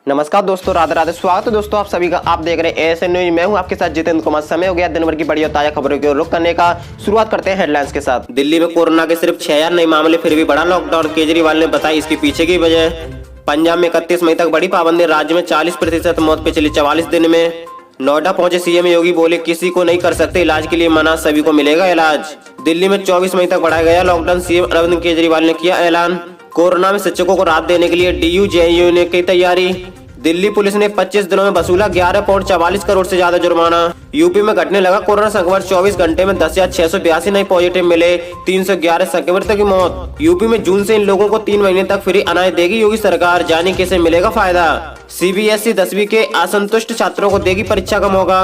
नमस्कार दोस्तों, राधे राधे। स्वागत है दोस्तों आप सभी का। आप देख रहे हैं एएसएन न्यूज। मैं हूं आपके साथ जितेंद्र कुमार। समय हो गया दिन भर की बड़ी और ताजा खबरों की ओर रुख करने का। शुरुआत करते हैं हेडलाइंस के साथ। दिल्ली में कोरोना के सिर्फ 6000 नए मामले, फिर भी बड़ा लॉकडाउन। केजरीवाल ने बताई इसके पीछे की वजह। पंजाब में 31 मई तक बड़ी पाबंदी। राज्य में 40% मौत पिछले 44 दिन में। नोएडा पहुंचे सीएम योगी, बोले किसी को नहीं कर सकते इलाज के लिए मना, सभी को मिलेगा इलाज। दिल्ली में 24 मई तक बढ़ाया गया लॉकडाउन। सीएम अरविंद केजरीवाल ने किया ऐलान। कोरोना में शिक्षकों को राहत देने के लिए डीयू जेएनयू ने की तैयारी। दिल्ली पुलिस ने 25 दिनों में वसूला 11.44 करोड़ से ज्यादा जुर्माना। यूपी में घटने लगा कोरोना संक्रमण। 24 घंटे में 10,682 नए पॉजिटिव मिले, 311 संक्रमितों की मौत। यूपी में जून से इन लोगों को 3 महीने तक फ्री अनाज देगी योगी सरकार, जाने कैसे मिलेगा फायदा। सीबीएसई 10वीं के असंतुष्ट छात्रों को देगी परीक्षा का मौका।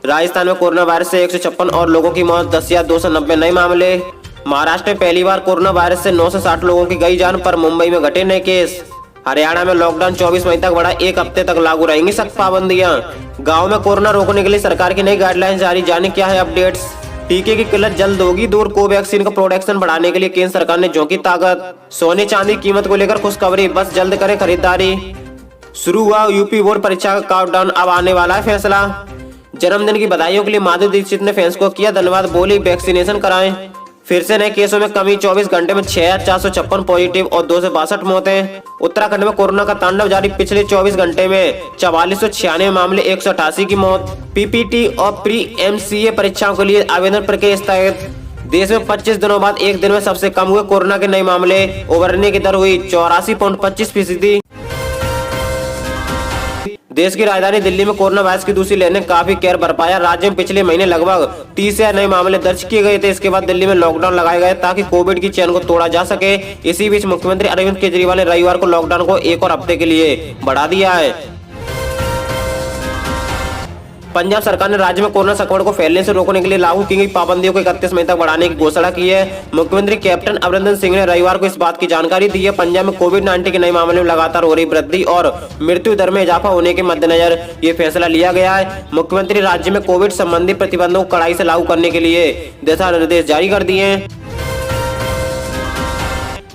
राजस्थान में कोरोना वायरस से 156 और लोगों की मौत, 10,290 नए मामले। महाराष्ट्र में पहली बार कोरोना वायरस से 960 लोगों की गई जान, पर मुंबई में घटे नए केस। हरियाणा में लॉकडाउन 24 मई तक बढ़ा, 1 हफ्ते तक लागू रहेंगी सख्त पाबंदियां। गांव में कोरोना रोकने के लिए सरकार की नई गाइडलाइन जारी, जाने क्या है अपडेट्स। टीके की किल्लत जल्द होगी दूर। कोवैक्सीन का प्रोडक्शन बढ़ाने के लिए केंद्र सरकार ने झोंकी ताकत। सोने चांदी कीमत को लेकर खुशखबरी, बस जल्द करें खरीदारी। शुरू हुआ यूपी बोर्ड परीक्षा का काउंटडाउन, अब आने वाला है फैसला। जन्मदिन की बधाइयों के लिए माधुरी दीक्षित ने फैंस को किया धन्यवाद, बोली वैक्सीनेशन कराएं। फिर से नए केसों में कमी, 24 घंटे में 6,456 पॉजिटिव और 262 मौतें। उत्तराखंड में कोरोना का तांडव जारी, पिछले 24 घंटे में 4496 मामले, 188 की मौत। पीपीटी और प्री एमसीए परीक्षाओं के लिए आवेदन प्रक्रिया स्थगित। देश में 25 दिनों बाद एक दिन में सबसे कम हुए कोरोना के नए मामले, उभरने की दर हुई 84.25%। देश की राजधानी दिल्ली में कोरोना वायरस की दूसरी लहर ने काफी कहर बरपाया। राज्य में पिछले महीने लगभग 30,000 नए मामले दर्ज किए गए थे। इसके बाद दिल्ली में लॉकडाउन लगाए गए ताकि कोविड की चेन को तोड़ा जा सके। इसी बीच मुख्यमंत्री अरविंद केजरीवाल ने रविवार को लॉकडाउन को एक और हफ्ते के लिए बढ़ा दिया है। पंजाब सरकार ने राज्य में कोरोना संक्रमण को फैलने से रोकने के लिए लागू की गई पाबंदियों को 31 मई तक बढ़ाने की घोषणा की है। मुख्यमंत्री कैप्टन अमरिंदर सिंह ने रविवार को इस बात की जानकारी दी है। पंजाब में कोविड-19 के नए मामलों में लगातार हो रही वृद्धि और मृत्यु दर में इजाफा होने के मद्देनजर ये फैसला लिया गया है। मुख्यमंत्री राज्य में कोविड संबंधी प्रतिबंधों को कड़ाई से लागू करने के लिए दिशा निर्देश जारी कर दिए हैं।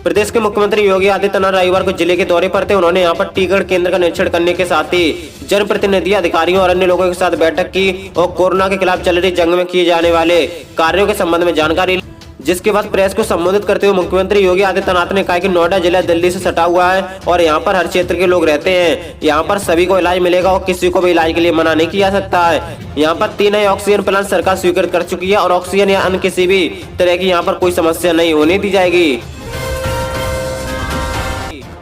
प्रदेश के मुख्यमंत्री योगी आदित्यनाथ रविवार को जिले के दौरे पर थे। उन्होंने यहां पर टीकाकरण केंद्र का निरीक्षण करने के साथ ही जनप्रतिनिधि, अधिकारियों और अन्य लोगों के साथ बैठक की और कोरोना के खिलाफ चल रही जंग में किए जाने वाले कार्यों के संबंध में जानकारी, जिसके बाद प्रेस को संबोधित करते हुए मुख्यमंत्री योगी आदित्यनाथ ने कहा कि नोएडा जिला दिल्ली से सटा हुआ है और यहाँ पर हर क्षेत्र के लोग रहते हैं। यहाँ पर सभी को इलाज मिलेगा और किसी को भी इलाज के लिए मना नहीं किया जा सकता है। यहाँ पर 3 नए ऑक्सीजन प्लांट सरकार स्वीकृत कर चुकी है और ऑक्सीजन या अन्य किसी भी तरह की यहाँ पर कोई समस्या नहीं होने दी जाएगी।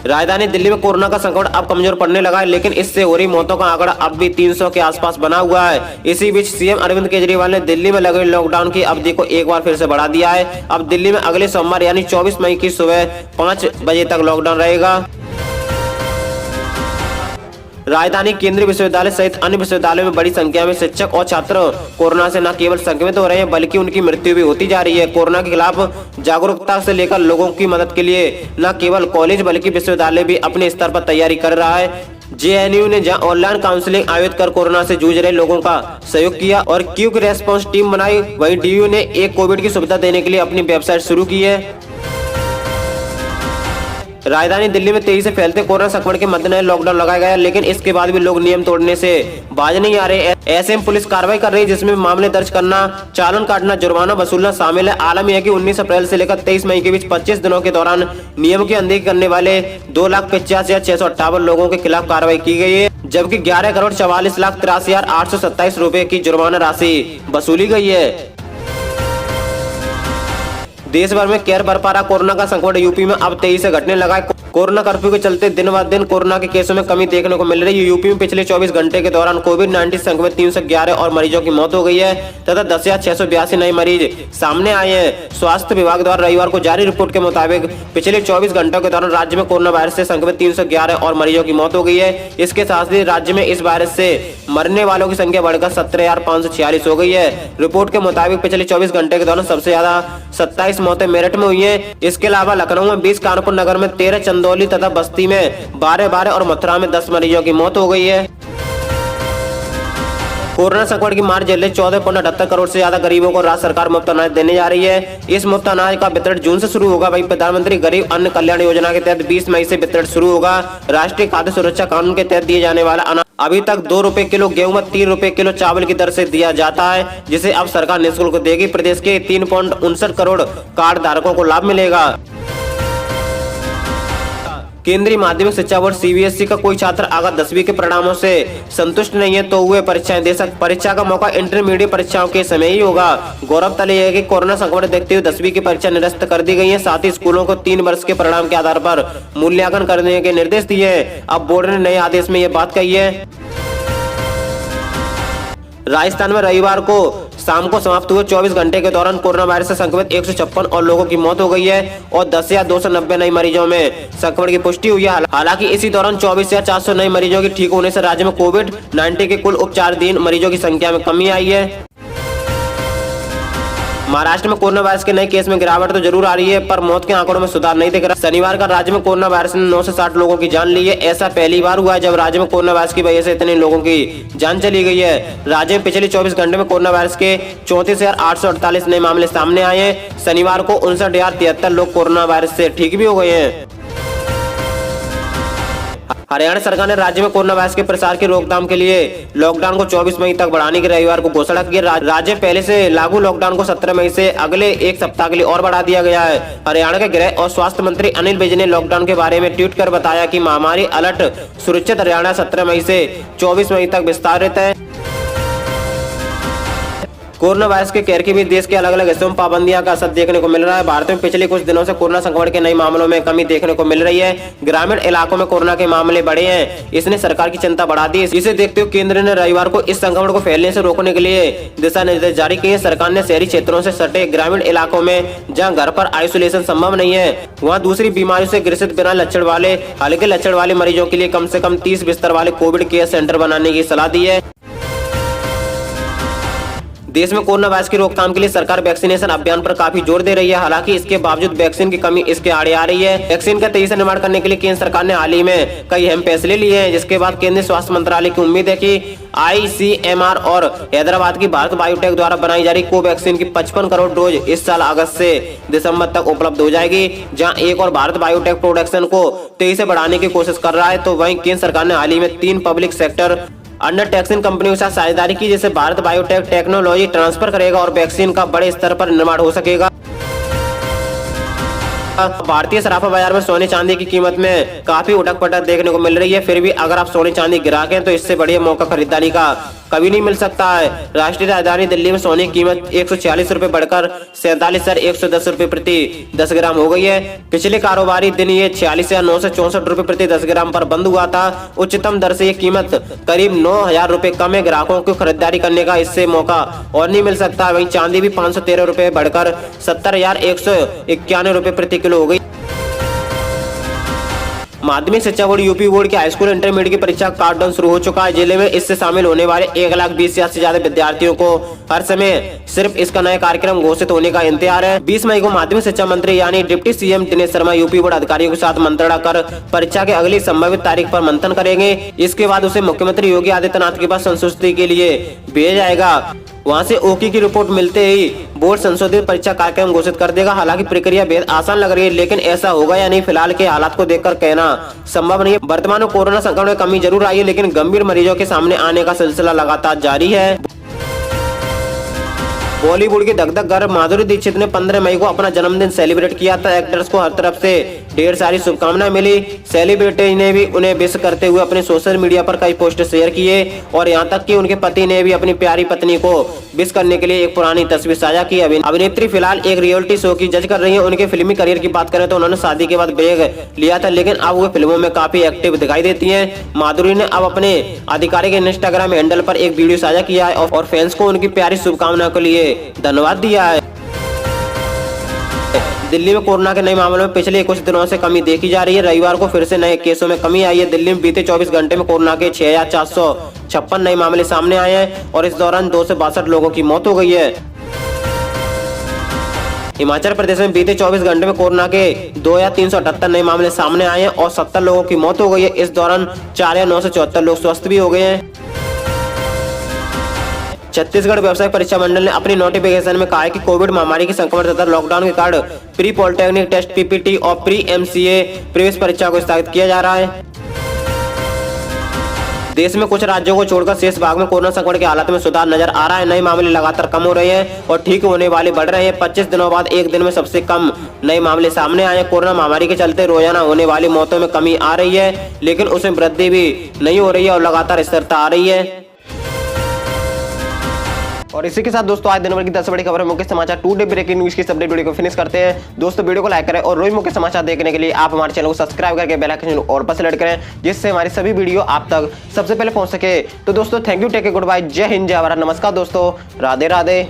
राजधानी दिल्ली में कोरोना का संक्रमण अब कमजोर पड़ने लगा है, लेकिन इससे हो रही मौतों का आंकड़ा अब भी 300 के आसपास बना हुआ है। इसी बीच सीएम अरविंद केजरीवाल ने दिल्ली में लगे लॉकडाउन की अवधि को एक बार फिर से बढ़ा दिया है। अब दिल्ली में अगले सोमवार यानी 24 मई की सुबह 5 बजे तक लॉकडाउन रहेगा। राजधानी केंद्रीय विश्वविद्यालय सहित अन्य विश्वविद्यालयों में बड़ी संख्या में शिक्षक और छात्र कोरोना से न केवल संक्रमित हो रहे हैं बल्कि उनकी मृत्यु भी होती जा रही है। कोरोना के खिलाफ जागरूकता से लेकर लोगों की मदद के लिए न केवल कॉलेज बल्कि विश्वविद्यालय भी अपने स्तर पर तैयारी कर रहा है। जेएनयू ने जहां ऑनलाइन काउंसलिंग आयोजित कर कोरोना से जूझ रहे लोगों का सहयोग किया और क्विक रेस्पॉन्स टीम बनाई, वहीं डीयू ने एक कोविड की सुविधा देने के लिए अपनी वेबसाइट शुरू की है। राजधानी दिल्ली में तेजी से फैलते कोरोना संक्रमण के मद्देनजर लॉकडाउन लगाया गया, लेकिन इसके बाद भी लोग नियम तोड़ने से बाज नहीं आ रहे। ऐसे में पुलिस कार्रवाई कर रही है, जिसमें मामले दर्ज करना, चालान काटना, जुर्माना वसूलना शामिल है। आलम यह है कि 19 अप्रैल से लेकर 23 मई के बीच 25 दिनों के दौरान नियम की अनदेखी करने वाले 2,85,658 लोगों के खिलाफ कार्रवाई की गई है, जबकि 11,44,83,827 रुपए की जुर्माना राशि वसूली गई है। देश भर में कहर बरपा रहा कोरोना का संक्रमण, यूपी में अब तेजी से घटने लगा है। कोरोना कर्फ्यू के चलते दिन ब दिन कोरोना के केसों में कमी देखने को मिल रही है। यूपी में पिछले 24 घंटे के दौरान कोविड-19 संक्रमित 311 और मरीजों की मौत हो गई है तथा 10,682 नए मरीज सामने आए हैं। स्वास्थ्य विभाग द्वारा रविवार को जारी रिपोर्ट के मुताबिक पिछले 24 घंटों के दौरान राज्य में कोरोना वायरस से संक्रमित 311 और मरीजों की मौत हो गई है। इसके साथ ही राज्य में इस वायरस से मरने वालों की संख्या बढ़कर 17,546 हो गई है। रिपोर्ट के मुताबिक पिछले 24 घंटे के दौरान सबसे ज्यादा 27 मौतें मेरठ में हुई हैं। इसके अलावा लखनऊ में 20, कानपुर नगर में 13, चंदौली तथा बस्ती में 12 और मथुरा में 10 मरीजों की मौत हो गई है। कोरोना संकट की मार झेले 14.78 करोड़ से ज्यादा गरीबों को राज्य सरकार मुफ्त अनाज देने जा रही है। इस मुफ्त अनाज का वितरण जून से शुरू होगा। वहीं प्रधानमंत्री गरीब अन्न कल्याण योजना के तहत 20 मई से वितरण शुरू होगा। राष्ट्रीय खाद्य सुरक्षा कानून के तहत दिए जाने वाला अनाज अभी तक 2 रुपए किलो गेहूं व 3 रुपए किलो चावल की दर से दिया जाता है, जिसे अब सरकार निःशुल्क देगी। प्रदेश के 3.59 करोड़ कार्ड धारकों को लाभ मिलेगा। केंद्रीय माध्यमिक शिक्षा बोर्ड सीबीएसई का कोई छात्र अगर 10वीं के परिणामों से संतुष्ट नहीं है तो वे परीक्षाएं दे सकते। परीक्षा का मौका इंटरमीडिएट परीक्षाओं के समय ही होगा। गौरतलब यह है कि कोरोना संकट देखते हुए 10वीं की परीक्षा निरस्त कर दी गई है। साथ ही स्कूलों को 3 वर्ष के परिणाम के आधार पर मूल्यांकन करने के निर्देश दिए हैं। अब बोर्ड ने नए आदेश में यह बात कही है। राजस्थान में रविवार को शाम को समाप्त हुए 24 घंटे के दौरान कोरोना वायरस से संक्रमित 156 और लोगों की मौत हो गई है और 10,290 नए मरीजों में संक्रमण की पुष्टि हुई है। हालांकि इसी दौरान 24,400 नए मरीजों के ठीक होने से राज्य में कोविड-19 के कुल उपचाराधीन मरीजों की संख्या में कमी आई है। महाराष्ट्र में कोरोना वायरस के नए केस में गिरावट तो जरूर आ रही है, पर मौत के आंकड़ों में सुधार नहीं दिख रहा। शनिवार का राज्य में कोरोना वायरस ने 9 से 60 लोगों की जान ली है। ऐसा पहली बार हुआ है जब राज्य में कोरोना वायरस की वजह से इतने लोगों की जान चली गई है। राज्य में पिछले 24 घंटे में कोरोना वायरस के 34,848 नए मामले सामने आए हैं। शनिवार को 59,073 लोग कोरोना वायरस से ठीक भी हो गए हैं। हरियाणा सरकार ने राज्य में कोरोना वायरस के प्रसार की रोकथाम के लिए लॉकडाउन को 24 मई तक बढ़ाने की रविवार को घोषणा की। राज्य पहले से लागू लॉकडाउन को 17 मई से अगले एक सप्ताह के लिए और बढ़ा दिया गया है। हरियाणा के गृह और स्वास्थ्य मंत्री अनिल विज ने लॉकडाउन के बारे में ट्वीट कर बताया कि महामारी अलर्ट सुरक्षित हरियाणा 17 मई से 24 मई तक विस्तारित है। कोरोना वायरस के कहर के बीच देश के अलग अलग हिस्सों में पाबंदियों का असर देखने को मिल रहा है। भारत में पिछले कुछ दिनों से कोरोना संक्रमण के नए मामलों में कमी देखने को मिल रही है। ग्रामीण इलाकों में कोरोना के मामले बढ़े हैं, इसने सरकार की चिंता बढ़ा दी। इसे देखते हुए केंद्र ने रविवार को इस संक्रमण को फैलने से रोकने के लिए दिशा निर्देश जारी किए। सरकार ने शहरी क्षेत्रों से सटे ग्रामीण इलाकों में जहाँ घर पर आइसोलेशन संभव नहीं है, वहाँ दूसरी बीमारियों से ग्रसित बिना लक्षण वाले हल्के लक्षण वाले मरीजों के लिए कम से कम 30 बिस्तर वाले कोविड केयर सेंटर बनाने की सलाह दी है। देश में कोरोना वायरस की रोकथाम के लिए सरकार वैक्सीनेशन अभियान पर काफी जोर दे रही है। हालांकि इसके बावजूद वैक्सीन की कमी इसके आड़े आ रही है। वैक्सीन का तेजी से निर्माण करने के लिए केंद्र सरकार ने हाल ही में कई अहम फैसले लिए हैं, जिसके बाद केंद्रीय स्वास्थ्य मंत्रालय की उम्मीद है कि ICMR और हैदराबाद की भारत बायोटेक द्वारा बनाई जा रही कोवैक्सीन की 55 करोड़ डोज इस साल अगस्त से दिसंबर तक उपलब्ध हो जाएगी। जहां एक और भारत बायोटेक प्रोडक्शन को तेजी से बढ़ाने की कोशिश कर रहा है, तो वहीं केंद्र सरकार ने हाल ही में 3 पब्लिक सेक्टर अंडरटेकिंग कंपनियों के साथ साझेदारी की, जिससे भारत बायोटेक टेक्नोलॉजी ट्रांसफर करेगा और वैक्सीन का बड़े स्तर पर निर्माण हो सकेगा। भारतीय सराफा बाजार में सोने चांदी की कीमत में काफी उठक पटक देखने को मिल रही है। फिर भी अगर आप सोने चांदी ग्राहक हैं तो इससे बढ़िया मौका खरीदारी का कभी नहीं मिल सकता है। राष्ट्रीय राजधानी दिल्ली में सोने की कीमत 146 रुपए बढ़कर 47,110 रुपए प्रति 10 ग्राम हो गई है। पिछले कारोबारी दिन ये 46,964 रुपए प्रति 10 ग्राम पर बंद हुआ था। उच्चतम दर से ये कीमत करीब 9,000 रुपए कम है। ग्राहकों को खरीदारी करने का इससे मौका और नहीं मिल सकता। वहीं चांदी भी 513 रुपए बढ़कर 70,191 रुपए प्रति किलो हो गई। माध्यमिक शिक्षा बोर्ड यूपी बोर्ड की हाईस्कूल इंटरमीडिएट की परीक्षा का काउंटडाउन शुरू हो चुका है। जिले में इससे शामिल होने वाले 1,20,000 से ज्यादा विद्यार्थियों को हर समय सिर्फ इसका नया कार्यक्रम घोषित होने का इंतजार है। 20 मई को माध्यमिक शिक्षा मंत्री यानी deputy CM Dinesh Sharma UP board अधिकारियों के साथ मंत्रणा कर परीक्षा के अगली संभावित तारीख पर मंथन करेंगे। इसके बाद उसे मुख्यमंत्री योगी आदित्यनाथ के पास संस्तुति के लिए भेजा जाएगा। वहां से ओकी की रिपोर्ट मिलते ही बोर्ड संशोधित परीक्षा कार्यक्रम घोषित कर देगा। हालांकि प्रक्रिया बेहद आसान लग रही है, लेकिन ऐसा होगा या नहीं फिलहाल के हालात को देखकर कहना संभव नहीं है। वर्तमान में कोरोना संक्रमण में कमी जरूर आई है, लेकिन गंभीर मरीजों के सामने आने का सिलसिला लगातार जारी है। बॉलीवुड की धक-धक गर्ल माधुरी दीक्षित ने 15 मई को अपना जन्मदिन सेलिब्रेट किया था। एक्ट्रेस को हर तरफ से ढेर सारी शुभकामनाएं मिली। सेलिब्रिटी ने भी उन्हें विश करते हुए अपने सोशल मीडिया पर कई पोस्ट शेयर किए और यहां तक कि उनके पति ने भी अपनी प्यारी पत्नी को विश करने के लिए एक पुरानी तस्वीर साझा की। अभिनेत्री फिलहाल एक रियलिटी शो की जज कर रही है। उनके फिल्मी करियर की बात करें तो उन्होंने शादी के बाद ब्रेक लिया था, लेकिन अब वो फिल्मों में काफी एक्टिव दिखाई देती है। माधुरी ने अब अपने आधिकारिक इंस्टाग्राम हैंडल पर एक वीडियो साझा किया है और फैंस को उनकी प्यारी शुभकामनाओं के लिए धन्यवाद दिया है। दिल्ली में कोरोना के नए मामलों में पिछले कुछ दिनों से कमी देखी जा रही है। रविवार को फिर से नए केसों में कमी आई है। दिल्ली में बीते 24 घंटे में कोरोना के 6,456 नए मामले सामने आए हैं और इस दौरान 2 से 62 लोगों की मौत हो गई है। हिमाचल प्रदेश में बीते 24 घंटे में कोरोना के 2,378 नए मामले सामने आए हैं और 70 लोगों की मौत हो गई है। इस दौरान 4,974 लोग स्वस्थ भी हो गए हैं। छत्तीसगढ़ व्यवसायिक परीक्षा मंडल ने अपनी नोटिफिकेशन में कहा है कि कोविड महामारी के संक्रमण तथा लॉकडाउन के कारण प्री पॉलिटेक्निक टेस्ट पीपीटी और प्री एमसीए प्रवेश परीक्षा को स्थगित किया जा रहा है। देश में कुछ राज्यों को छोड़कर शेष भाग में कोरोना संकट की हालत में सुधार नजर आ रहा है। नए मामले लगातार कम हो रहे हैं और ठीक होने वाले बढ़ रहे हैं। 25 दिनों बाद एक दिन में सबसे कम नए मामले सामने आए हैं। कोरोना महामारी के चलते रोजाना होने वाली मौतों में कमी आ रही है, लेकिन उसमें वृद्धि भी नहीं हो रही है और लगातार स्थिरता आ रही है। और इसी के साथ दोस्तों आज दिन भर की 10 बड़ी खबर है मुख्य समाचार टुडे ब्रेकिंग न्यूज की अपडेट वीडियो को फिनिश करते हैं। दोस्तों वीडियो को लाइक करें और रोज मुख्य समाचार देखने के लिए आप हमारे चैनल को सब्सक्राइब करके बेल आइकन और पर सेलेक्ट करें, जिससे हमारी सभी वीडियो आप तक सबसे पहले पहुंच सके। तो दोस्तों thank you, take care, good bye, जय हिंद, जय भारत, नमस्कार दोस्तों, राधे राधे।